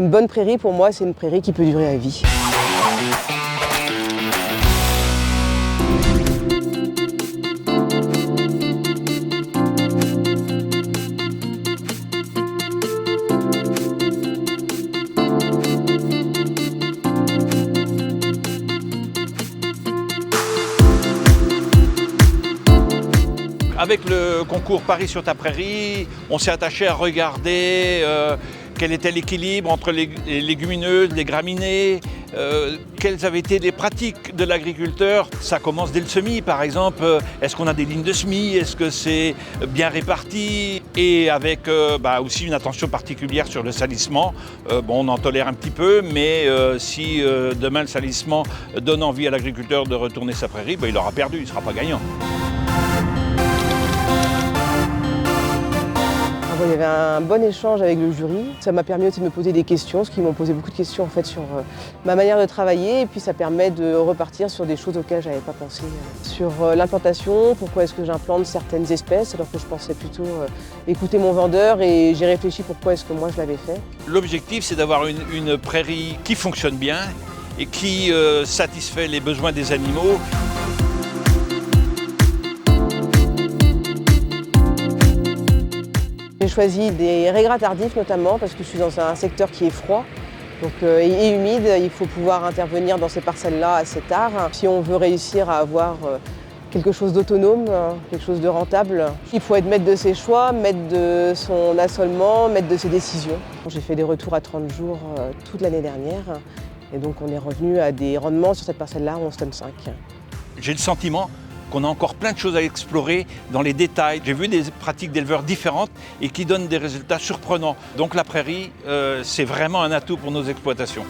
Une bonne prairie, pour moi, c'est une prairie qui peut durer à vie. Avec le concours Paris sur ta prairie, on s'est attaché à regarder quel était l'équilibre entre les légumineuses, les graminées, quelles avaient été les pratiques de l'agriculteur. Ça commence dès le semis, par exemple. Est-ce qu'on a des lignes de semis? Est-ce que c'est bien réparti? Et avec aussi une attention particulière sur le salissement. On en tolère un petit peu, mais si demain le salissement donne envie à l'agriculteur de retourner sa prairie, il aura perdu, il ne sera pas gagnant. Il y avait un bon échange avec le jury. Ça m'a permis aussi de me poser des questions, parce qu'ils m'ont posé beaucoup de questions en fait, sur ma manière de travailler. Et puis ça permet de repartir sur des choses auxquelles je n'avais pas pensé. Sur l'implantation, pourquoi est-ce que j'implante certaines espèces, alors que je pensais plutôt écouter mon vendeur. Et j'ai réfléchi pourquoi est-ce que moi je l'avais fait. L'objectif, c'est d'avoir une prairie qui fonctionne bien et qui satisfait les besoins des animaux. J'ai choisi des raigrats tardifs notamment parce que je suis dans un secteur qui est froid et humide. Il faut pouvoir intervenir dans ces parcelles-là assez tard. Si on veut réussir à avoir quelque chose d'autonome, quelque chose de rentable, il faut être maître de ses choix, maître de son assolement, maître de ses décisions. J'ai fait des retours à 30 jours toute l'année dernière et donc on est revenu à des rendements sur cette parcelle-là, 11,5 tonnes. J'ai le sentiment qu'on a encore plein de choses à explorer dans les détails. J'ai vu des pratiques d'éleveurs différentes et qui donnent des résultats surprenants. Donc la prairie, c'est vraiment un atout pour nos exploitations.